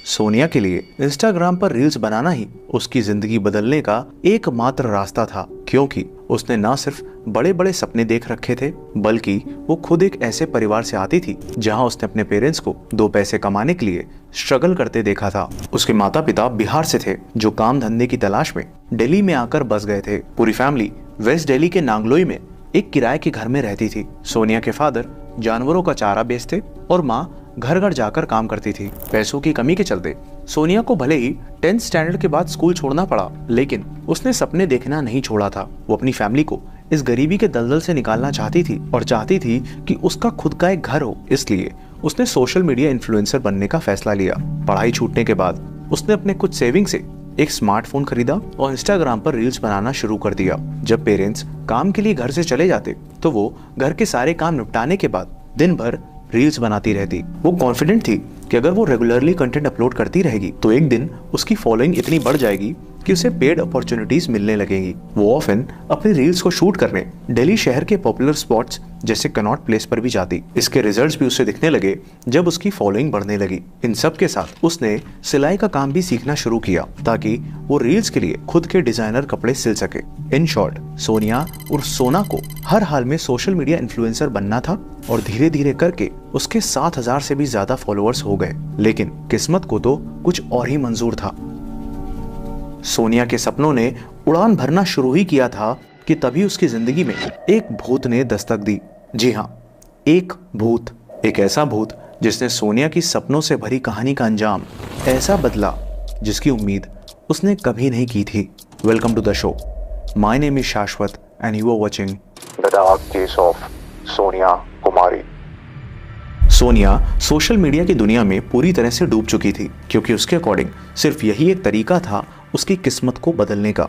सोनिया के लिए इंस्टाग्राम पर रील्स बनाना ही उसकी जिंदगी बदलने का एकमात्र रास्ता था, क्योंकि उसने ना सिर्फ बड़े बड़े सपने देख रखे थे, बल्कि वो खुद एक ऐसे परिवार से आती थी जहां उसने अपने पेरेंट्स को दो पैसे कमाने के लिए स्ट्रगल करते देखा था। उसके माता पिता बिहार से थे, जो काम धंधे की तलाश में दिल्ली में आकर बस गए थे। पूरी फैमिली वेस्ट दिल्ली के नांगलोई में एक किराए के घर में रहती थी। सोनिया के फादर जानवरों का चारा बेचते और माँ घर घर जाकर काम करती थी। पैसों की कमी के चलते सोनिया को भले ही 10th स्टैंडर्ड के बाद स्कूल छोड़ना पड़ा, लेकिन उसने सपने देखना नहीं छोड़ा था। वो अपनी फैमिली को इस गरीबी के दलदल से निकालना चाहती थी और चाहती थी कि उसका खुद का एक घर हो। इसलिए उसने सोशल मीडिया इन्फ्लुएंसर बनने का फैसला लिया। पढ़ाई छूटने के बाद उसने अपने कुछ सेविंग से एक स्मार्टफोन खरीदा और इंस्टाग्राम पर रील्स बनाना शुरू कर दिया। जब पेरेंट्स काम के लिए घर से चले जाते तो वो घर के सारे काम निपटाने के बाद दिन भर रील्स बनाती रहती। वो कॉन्फिडेंट थी कि अगर वो रेगुलरली कंटेंट अपलोड करती रहेगी तो एक दिन उसकी फॉलोइंग इतनी बढ़ जाएगी कि उसे पेड अपॉर्चुनिटीज मिलने लगेंगी। वो ऑफन अपने रील्स को शूट करने दिल्ली शहर के पॉपुलर स्पॉट्स जैसे कनॉट प्लेस पर भी जाती। इसके रिजल्ट्स भी उसे दिखने लगे जब उसकी फॉलोइंग बढ़ने लगी। इन सब के साथ उसने सिलाई का काम भी सीखना शुरू किया ताकि वो रील्स के लिए खुद के डिजाइनर कपड़े सिल सके। इन शॉर्ट, सोनिया और सोना को हर हाल में सोशल मीडिया इन्फ्लुएंसर बनना था और धीरे धीरे करके उसके 7,000 से भी ज्यादा फॉलोअर्स हो गए। लेकिन किस्मत को तो कुछ और ही मंजूर था। सोनिया के सपनों ने उड़ान भरना शुरू ही किया था कि तभी उसकी जिंदगी में एक भूत ने दस्तक दी। जी हाँ, एक भूत, एक ऐसा भूत जिसने सोनिया की सपनों से भरी कहानी का अंजाम ऐसा बदला जिसकी उम्मीद उसने कभी नहीं की थी। Welcome to the show. My name is Shashwat and you are watching the dark case of Sonia Kumari. Sonia social media की दुनिया में पूरी तरह से डूब चुकी थी, क्योंकि उसके अकॉर्डिंग सिर्फ यही एक तरीका था उसकी किस्मत को बदलने का।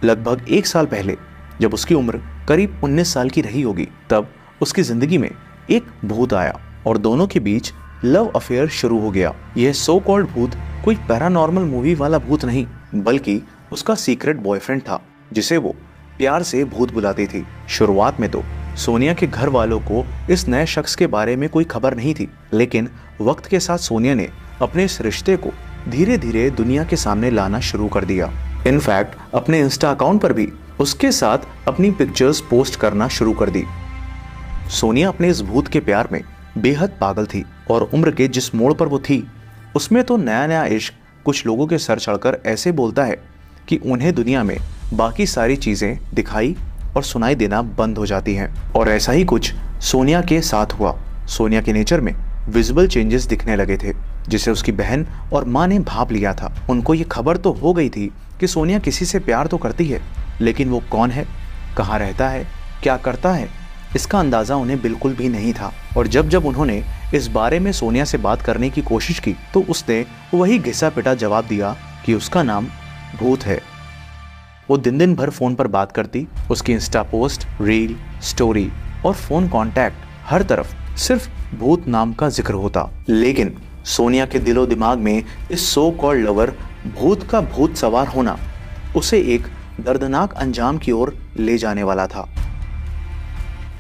लगभग 1 साल पहले जब उसकी उम्र करीब 19 साल की रही होगी, तब उसकी जिंदगी में एक भूत आया और दोनों के बीच लव अफेयर शुरू हो गया। यह सो कॉल्ड भूत कोई पैरानॉर्मल मूवी वाला भूत नहीं, बल्कि उसका सीक्रेट बॉयफ्रेंड था जिसे वो प्यार से भूत बुलाती थी। शुरुआत में तो सोनिया के घर वालों को इस नए शख्स के बारे में कोई खबर नहीं थी, लेकिन वक्त के साथ सोनिया ने अपने इस रिश्ते को धीरे धीरे दुनिया के सामने लाना शुरू कर दिया। इनफैक्ट अपने इंस्टा अकाउंट पर भी उसके साथ अपनी पिक्चर्स पोस्ट करना शुरू कर दी। सोनिया अपने इस भूत के प्यार में बेहद पागल थी और उम्र के जिस मोड़ पर वो थी उसमें तो नया नया इश्क कुछ लोगों के सर चढ़कर ऐसे बोलता है कि उन्हें दुनिया में बाकी सारी चीजें दिखाई और सुनाई देना बंद हो जाती हैं। और ऐसा ही कुछ सोनिया के साथ हुआ। सोनिया के नेचर में विजिबल चेंजेस दिखने लगे थे, जिसे उसकी बहन और माँ ने भांप लिया था। उनको ये खबर तो हो गई थी कि सोनिया किसी से प्यार तो करती है, लेकिन वो कौन है, कहाँ रहता है, क्या करता है, इसका अंदाजा उन्हें बिल्कुल भी नहीं था। और जब जब उन्होंने इस बारे में सोनिया से बात करने की कोशिश की तो उसने वही घिसा पिटा जवाब दिया कि उसका नाम भूत है। वो दिन दिन भर फोन पर बात करती, उसकी इंस्टा पोस्ट, रील, स्टोरी और फोन कांटेक्ट हर तरफ सिर्फ भूत नाम का जिक्र होता। लेकिन सोनिया के दिलो दिमाग में इस सो कॉल्ड लवर भूत का भूत सवार होना उसे एक दर्दनाक अंजाम की ओर ले जाने वाला था।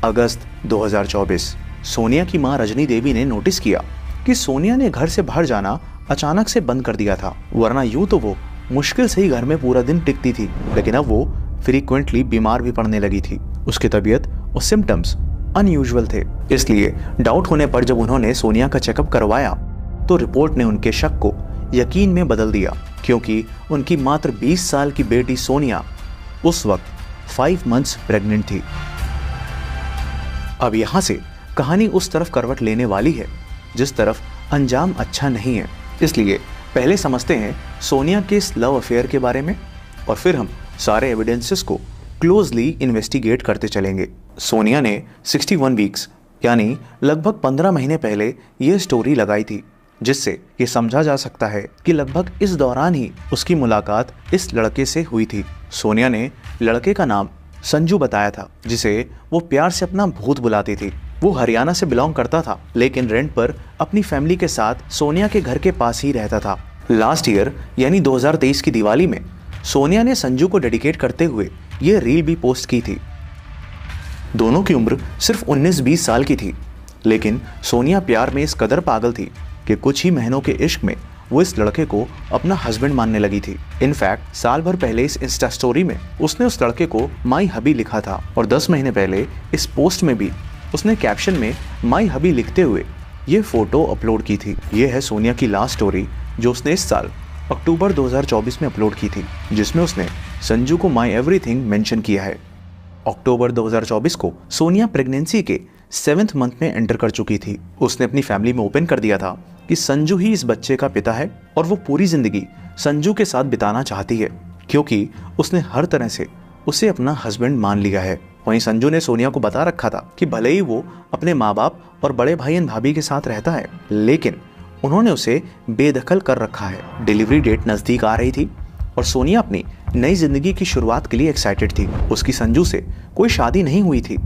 अगस्त 2024, सोनिया की मां रजनी देवी ने नोटिस किया कि सोनिया ने घर से बाहर जाना अचानक से बंद कर दिया था। वरना यूं तो वो मुश्किल से ही घर में पूरा दिन टिकती थी, लेकिन अब वो फ्रीक्वेंटली बीमार भी पड़ने लगी थी। उसकी तबीयत और सिम्टम्स अनयूजुअल थे। इसलिए डाउट होने पर जब उन्होंने सोनिया का चेकअप करवाया तो रिपोर्ट ने उनके शक को यकीन में बदल दिया, क्योंकि उनकी मात्र 20 साल की बेटी सोनिया उस वक्त 5 मंथ्स प्रेग्नेंट थी। अब यहां से कहानी उस तरफ करवट लेने वाली है जिस तरफ अंजाम अच्छा नहीं है। इसलिए पहले समझते हैं सोनिया के इस लव अफेयर के बारे में और फिर हम सारे एविडेंसेस को क्लोजली इन्वेस्टिगेट करते चलेंगे। सोनिया ने 61 वीक्स यानी लगभग 15 महीने पहले ये स्टोरी लगाई थी, जिससे ये समझा जा सकता है कि लगभग इस दौरान ही उसकी मुलाकात इस लड़के से हुई थी। सोनिया ने लड़के का नाम संजू बताया था, जिसे वो प्यार से अपना भूत बुलाती थी। वो हरियाणा से बिलोंग करता था, लेकिन रेंट पर अपनी फैमिली के साथ सोनिया के घर के पास ही रहता था। लास्ट ईयर यानी 2023 की दिवाली में सोनिया ने संजू को डेडिकेट करते हुए ये रील भी पोस्ट की थी। दोनों की उम्र सिर्फ 19-20 साल की थी, लेकिन सोनिया प्यार में इस कदर पागल थी कि कुछ ही महीनों के इश्क में वो इस लड़के को अपना हस्बैंड मानने लगी थी। इनफैक्ट साल भर पहले इस इंस्टा स्टोरी में उसने उस लड़के को माई हबी लिखा था और 10 महीने पहले इस पोस्ट में भी उसने कैप्शन में माई हबी लिखते हुए ये फोटो अपलोड की थी। ये है सोनिया की लास्ट स्टोरी जो उसने इस साल अक्टूबर 2024 में अपलोड की थी, जिसमें उसने संजू को माई एवरीथिंग मेंशन किया है। अक्टूबर 2024 को सोनिया प्रेगनेंसी के 7th मंथ में एंटर कर चुकी थी। उसने अपनी फैमिली में ओपन कर दिया था कि संजू ही इस बच्चे का पिता है और वो पूरी जिंदगी संजू के साथ बिताना चाहती है, क्योंकि उसने हर तरह से उसे अपना हस्बैंड मान लिया है। वहीं संजू ने सोनिया को बता रखा था कि भले ही वो अपने माँ बाप और बड़े भाई एंड भाभी के साथ रहता है, लेकिन उन्होंने उसे बेदखल कर रखा है। डिलीवरी डेट नजदीक आ रही थी और सोनिया अपनी नई जिंदगी की शुरुआत के लिए एक्साइटेड थी। उसकी संजू से कोई शादी नहीं हुई थी,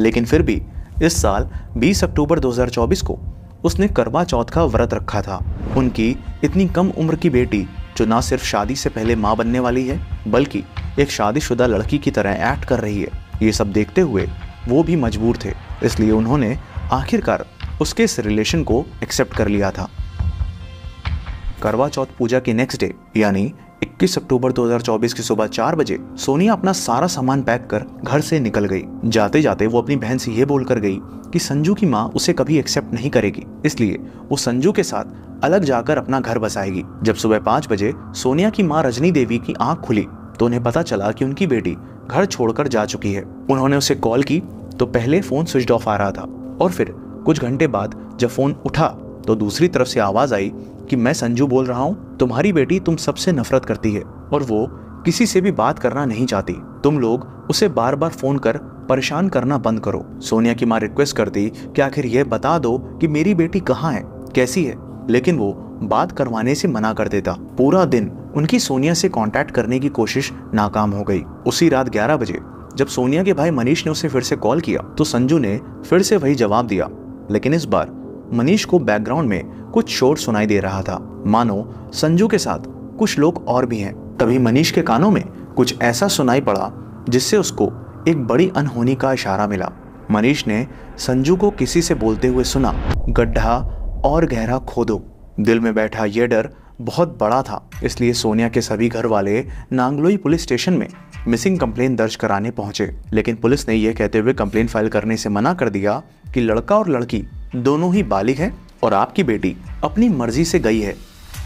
लेकिन फिर भी इस साल 20 अक्टूबर 2024 को उसने करवा चौथ का व्रत रखा था। उनकी इतनी कम उम्र की बेटी जो ना सिर्फ शादी से पहले माँ बनने वाली है, बल्कि एक शादीशुदा लड़की की तरह एक्ट कर रही है, ये सब देखते हुए वो भी मजबूर थे। इसलिए उन्होंने आखिरकार उसके इस रिलेशन को एक्सेप्ट कर लिया था। करवा चौथ पूजा के नेक्स्ट डे यानी 21 अक्टूबर 2024 की सुबह 4 बजे सोनिया अपना सारा सामान पैक कर घर से निकल गई। जाते जाते वो अपनी बहन से ये बोलकर गई कि संजू की माँ उसे कभी एक्सेप्ट नहीं करेगी, इसलिए वो संजू के साथ अलग जाकर अपना घर बसाएगी। जब सुबह 5 बजे सोनिया की माँ रजनी देवी की आंख खुली तो उन्हें पता चला कि उनकी बेटी घर छोड़कर जा चुकी है। उन्होंने उसे कॉल की तो पहले फोन स्विच ऑफ आ रहा था और फिर कुछ घंटे बाद जब फोन उठा तो दूसरी तरफ से आवाज आई कि मैं संजू बोल रहा हूँ, तुम्हारी बेटी तुम सबसे नफरत करती है और वो किसी से भी बात करना नहीं चाहती। तुम लोग उसे बार बार फोन कर परेशान करना बंद करो। सोनिया की माँ रिक्वेस्ट करती कि आखिर ये बता दो कि मेरी बेटी कहाँ है, कैसी है, लेकिन वो बात करवाने से मना कर देता। पूरा दिन उनकी सोनिया से कांटेक्ट करने की कोशिश नाकाम हो गई। उसी रात 11 बजे जब सोनिया के भाई मनीष ने उसे फिर से कॉल किया तो संजू ने फिर से वही जवाब दिया, लेकिन इस बार मनीष को बैकग्राउंड में कुछ शोर सुनाई दे रहा था, मानो संजू के साथ कुछ लोग और भी हैं। तभी मनीष के कानों में कुछ ऐसा सुनाई पड़ा जिससे उसको एक बड़ी अनहोनी का इशारा मिला। मनीष ने संजू को किसी से बोलते हुए सुना, गड्ढा और गहरा खोदो। दिल में बैठा यह डर बहुत बड़ा था, इसलिए सोनिया के सभी घर वाले नांगलोई पुलिस स्टेशन में मिसिंग कंप्लेन दर्ज कराने पहुंचे, लेकिन पुलिस ने यह कहते हुए कंप्लेन फाइल करने से मना कर दिया कि लड़का और लड़की दोनों ही बालिग हैं और आपकी बेटी अपनी मर्जी से गई है,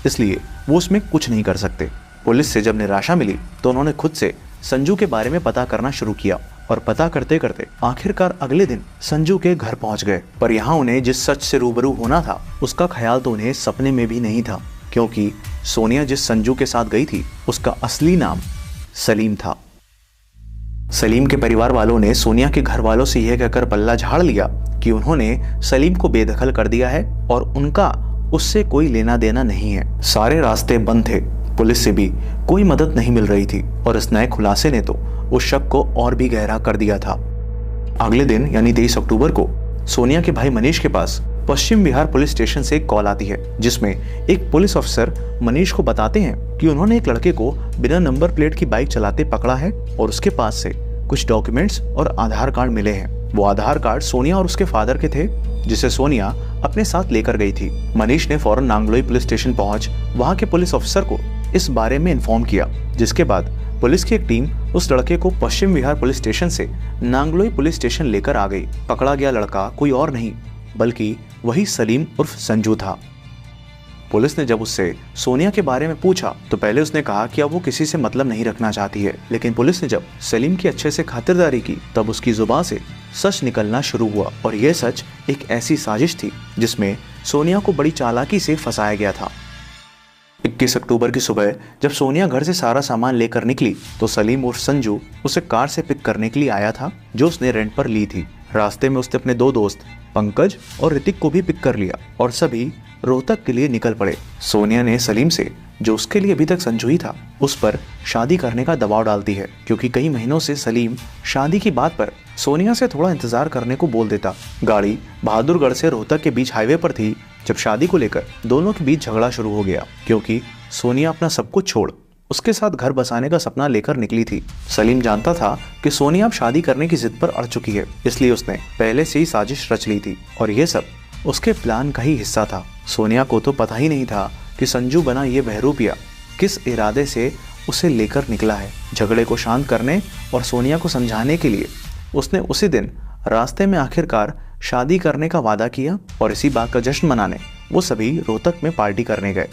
इसलिए वो उसमें कुछ नहीं कर सकते। पुलिस से जब निराशा मिली तो उन्होंने खुद से संजू के बारे में पता करना शुरू किया और पता करते करते आखिरकार अगले दिन संजू के घर पहुंच गए। पर यहाँ उन्हें जिस सच से रूबरू होना था उसका ख्याल तो उन्हें सपने में भी नहीं था, क्योंकि सोनिया जिस संजू के साथ गई थी उसका असली नाम सलीम था। सलीम के परिवार वालों ने सोनिया के घर वालों से यह कहकर पल्ला झाड़ लिया कि उन्होंने सलीम को बेदखल कर दिया है और उनका उससे कोई लेना देना नहीं है। सारे रास्ते बंद थे, पुलिस से भी कोई मदद नहीं मिल रही थी और इस नए खुलासे ने तो उस शक को और भी गहरा कर दिया था। अगले दिन यानी 23 अक्टूबर को सोनिया के भाई मनीष के पास पश्चिम बिहार पुलिस स्टेशन से एक कॉल आती है, जिसमें एक पुलिस अफसर मनीष को बताते हैं कि उन्होंने एक लड़के को बिना नंबर प्लेट की बाइक चलाते पकड़ा है और उसके पास से कुछ डॉक्यूमेंट्स और आधार कार्ड मिले हैं। वो आधार कार्ड सोनिया और उसके फादर के थे, जिसे सोनिया अपने साथ लेकर गई थी। मनीष ने फौरन नांगलोई पुलिस स्टेशन पहुंच वहां के पुलिस अफसर को इस बारे में इन्फॉर्म किया, जिसके बाद पुलिस की एक टीम उस लड़के को पश्चिम बिहार पुलिस स्टेशन से नांगलोई पुलिस स्टेशन लेकर आ गई। पकड़ा गया लड़का कोई और नहीं बल्कि वही सलीम उर्फ संजू था। पुलिस ने जब उससे सोनिया के बारे में पूछा तो पहले उसने कहा कि अब वो किसी से मतलब नहीं रखना चाहती है, लेकिन पुलिस ने जब सलीम की अच्छे से खातिरदारी की तब उसकी जुबान से सच निकलना शुरू हुआ और यह सच एक ऐसी साजिश थी जिसमें सोनिया को बड़ी चालाकी से फंसाया गया था। 21 अक्टूबर की सुबह जब सोनिया घर से सारा सामान लेकर निकली तो सलीम उर्फ संजू उसे कार से पिक करने के लिए आया था, जो उसने रेंट पर ली थी। रास्ते में उसने अपने 2 दोस्त पंकज और ऋतिक को भी पिक कर लिया और सभी रोहतक के लिए निकल पड़े। सोनिया ने सलीम से, जो उसके लिए अभी तक संजू ही था, उस पर शादी करने का दबाव डालती है, क्योंकि कई महीनों से सलीम शादी की बात पर सोनिया से थोड़ा इंतजार करने को बोल देता। गाड़ी बहादुरगढ़ से रोहतक के बीच हाईवे पर थी जब शादी को लेकर दोनों के बीच झगड़ा शुरू हो गया, क्योंकि सोनिया अपना सब कुछ छोड़ उसके साथ घर बसाने का सपना लेकर निकली थी। सलीम जानता था कि सोनिया अब शादी करने की जिद पर अड़ चुकी है, इसलिए उसने पहले से ही साजिश रच ली थी और यह सब उसके प्लान का ही हिस्सा था। सोनिया को तो पता ही नहीं था कि संजू बना ये बहरूपिया किस इरादे से उसे लेकर निकला है। झगड़े को शांत करने और सोनिया को समझाने के लिए उसने उसी दिन रास्ते में आखिरकार शादी करने का वादा किया और इसी बात का जश्न मनाने वो सभी रोहतक में पार्टी करने गए,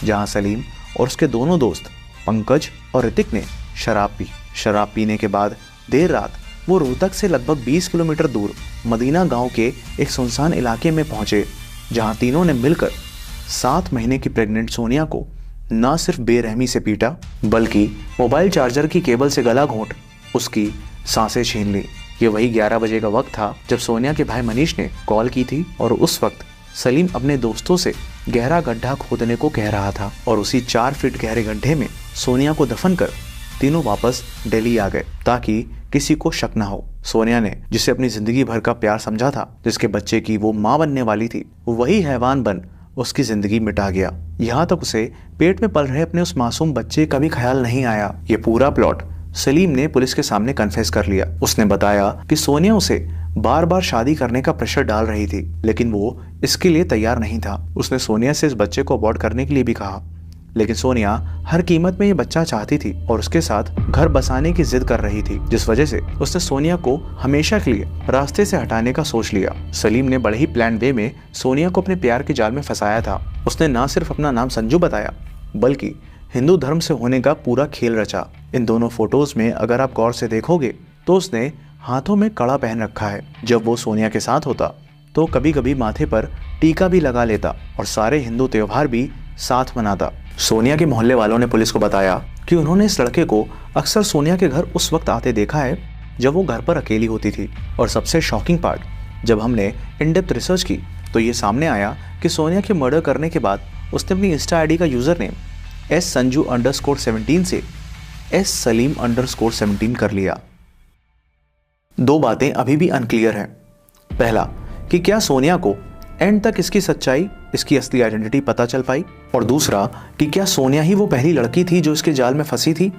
जहां सलीम और उसके दोनों दोस्त पंकज और ऋतिक ने शराब पी। शराब पीने के बाद देर रात वो रोहतक से लगभग 20 किलोमीटर दूर मदीना गांव के एक सुनसान इलाके में पहुंचे, जहां तीनों ने मिलकर 7 महीने की प्रेग्नेंट सोनिया को न सिर्फ बेरहमी से पीटा बल्कि मोबाइल चार्जर की केबल से गला घोंट उसकी सांसें छीन ली। ये वही 11 बजे का वक्त था जब सोनिया के भाई मनीष ने कॉल की थी और उस वक्त सलीम अपने दोस्तों से गहरा गड्ढा खोदने को कह रहा था और उसी 4 फीट गहरे गड्ढे में सोनिया को दफन कर तीनों वापस दिल्ली आ गए ताकि किसी को शक ना हो। सोनिया ने जिसे अपनी जिंदगी भर का प्यार समझा था, जिसके बच्चे की वो माँ बनने वाली थी, वही हैवान बन उसकी जिंदगी मिटा गया। यहाँ तक उसे पेट में पल रहे अपने उस मासूम बच्चे का भी ख्याल नहीं आया। ये पूरा प्लॉट सलीम ने पुलिस के सामने कन्फेस कर लिया। उसने बताया कि सोनिया उसे बार बार शादी करने का प्रेशर डाल रही थी, लेकिन वो इसके लिए तैयार नहीं था। उसने सोनिया से इस बच्चे को अबॉर्ट करने के लिए भी कहा, लेकिन सोनिया हर कीमत में ये बच्चा चाहती थी और उसके साथ घर बसाने की जिद कर रही थी, जिस वजह से उसने सोनिया को हमेशा के लिए रास्ते से हटाने का सोच लिया। सलीम ने बड़े ही प्लान वे में सोनिया को अपने प्यार के जाल में फंसाया था। उसने न सिर्फ अपना नाम संजू बताया बल्कि हिंदू धर्म से होने का पूरा खेल रचा। इन दोनों फोटोज में अगर आप गौर से देखोगे तो उसने हाथों में कड़ा पहन रखा है। जब वो सोनिया के साथ होता तो कभी कभी माथे पर टीका भी लगा लेता और सारे हिंदू त्योहार भी साथ मनाता। सोनिया के मोहल्ले वालों ने पुलिस को बताया कि उन्होंने इस लड़के को अक्सर सोनिया के घर उस वक्त आते देखा है जब वो घर पर अकेली होती थी। और सबसे शॉकिंग पार्ट, जब हमने इन डेप्थ रिसर्च की तो ये सामने आया कि सोनिया के मर्डर करने के बाद उसने अपनी इंस्टा आईडी का यूजर नेम SSanju_17 से SSalim_17 कर लिया। 2 बातें अभी भी अनक्लियर हैं। पहला कि क्या सोनिया को एंड तक इसकी सच्चाई, इसकी असली आइडेंटिटी पता चल पाई, और दूसरा कि क्या सोनिया ही वो पहली लड़की थी जो इसके जाल में फंसी थी,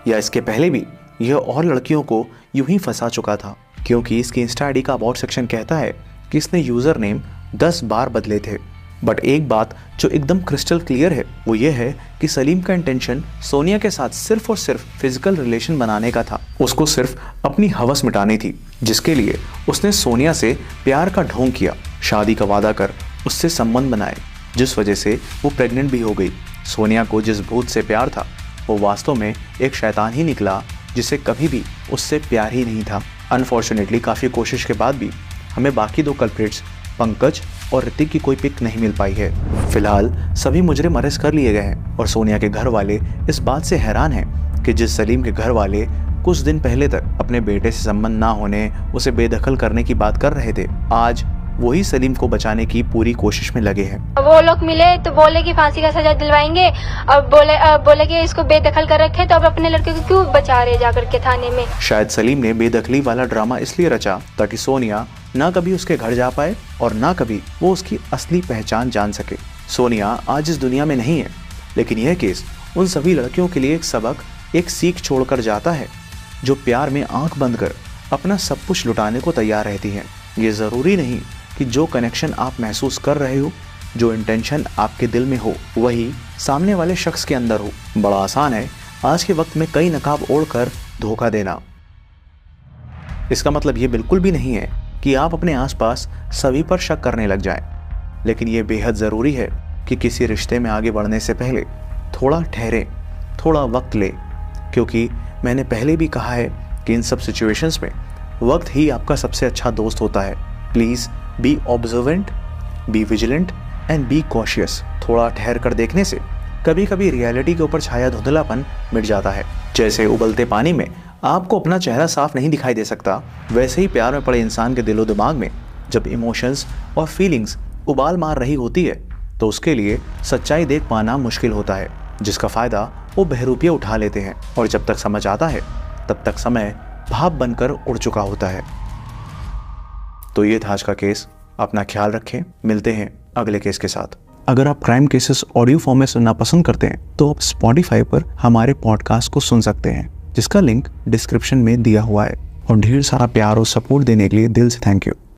या इसके पहले भी यह और लड़कियों को यूं ही फंसा चुका था। क्योंकि इसकी इंस्टा आईडी का अबाउट सेक्शन कहता है कि इसने यूजर नेम 10 बार बदले थे। बट एक बात जो एकदम क्रिस्टल क्लियर है वो ये है कि सलीम का इंटेंशन सोनिया के साथ सिर्फ और सिर्फ फिजिकल रिलेशन बनाने का था। उसको सिर्फ अपनी हवस मिटानी थी, जिसके लिए उसने सोनिया से प्यार का ढोंग किया, शादी का वादा कर उससे संबंध बनाए, जिस वजह से वो प्रेग्नेंट भी हो गई। सोनिया को जिस भूत से प्यार था वो वास्तव में एक शैतान ही निकला, जिसे कभी भी उससे प्यार ही नहीं था। अनफॉर्चुनेटली काफ़ी कोशिश के बाद भी हमें बाकी 2 कल्प्रिट्स पंकज और ऋतिक की कोई पिक नहीं मिल पाई है। फिलहाल सभी मुजरिम अरेस्ट कर लिए गए हैं और सोनिया के घर वाले इस बात से हैरान हैं कि जिस सलीम के घर वाले कुछ दिन पहले तक अपने बेटे से संबंध ना होने, उसे बेदखल करने की बात कर रहे थे, आज वही सलीम को बचाने की पूरी कोशिश में लगे हैं। वो लोग मिले तो बोले कि फांसी का सजा दिलवाएंगे। अब बोले कि इसको बेदखल कर रखे, तो अब अपने लड़के को क्यों बचा रहे जाकर के थाने में। शायद सलीम ने बेदखली वाला ड्रामा इसलिए रचा ताकि सोनिया ना कभी उसके घर जा पाए और ना कभी वो उसकी असली पहचान जान सके। सोनिया आज इस दुनिया में नहीं है, लेकिन यह केस उन सभी लड़कियों के लिए एक सबक, एक सीख छोड़कर जाता है जो प्यार में आंख बंद कर अपना सब कुछ लुटाने को तैयार रहती है। ये ज़रूरी नहीं कि जो कनेक्शन आप महसूस कर रहे हो, जो इंटेंशन आपके दिल में हो, वही सामने वाले शख्स के अंदर हो। बड़ा आसान है आज के वक्त में कई नकाब ओढ़कर धोखा देना। इसका मतलब ये बिल्कुल भी नहीं है कि आप अपने आसपास सभी पर शक करने लग जाएं, लेकिन ये बेहद ज़रूरी है कि किसी रिश्ते में आगे बढ़ने से पहले थोड़ा ठहरें, थोड़ा वक्त लें, क्योंकि मैंने पहले भी कहा है कि इन सब सिचुएशंस में वक्त ही आपका सबसे अच्छा दोस्त होता है। Please be observant, be vigilant and be cautious. थोड़ा ठहर कर देखने से कभी कभी रियलिटी के ऊपर छाया धुंधलापन मिट जाता है। जैसे उबलते पानी में आपको अपना चेहरा साफ नहीं दिखाई दे सकता, वैसे ही प्यार में पड़े इंसान के दिलो दिमाग में जब इमोशंस और फीलिंग्स उबाल मार रही होती है तो उसके लिए सच्चाई देख पाना मुश्किल होता है, जिसका फ़ायदा वो बहरूपिया उठा लेते हैं। और जब तक समझ आता है तब तक समय भाप बनकर उड़ चुका होता है। तो ये था आज का केस। अपना ख्याल रखें, मिलते हैं अगले केस के साथ। अगर आप क्राइम केसेस ऑडियो फॉर्म में सुनना पसंद करते हैं तो आप स्पॉटिफाई पर हमारे पॉडकास्ट को सुन सकते हैं, जिसका लिंक डिस्क्रिप्शन में दिया हुआ है। और ढेर सारा प्यार और सपोर्ट देने के लिए दिल से थैंक यू।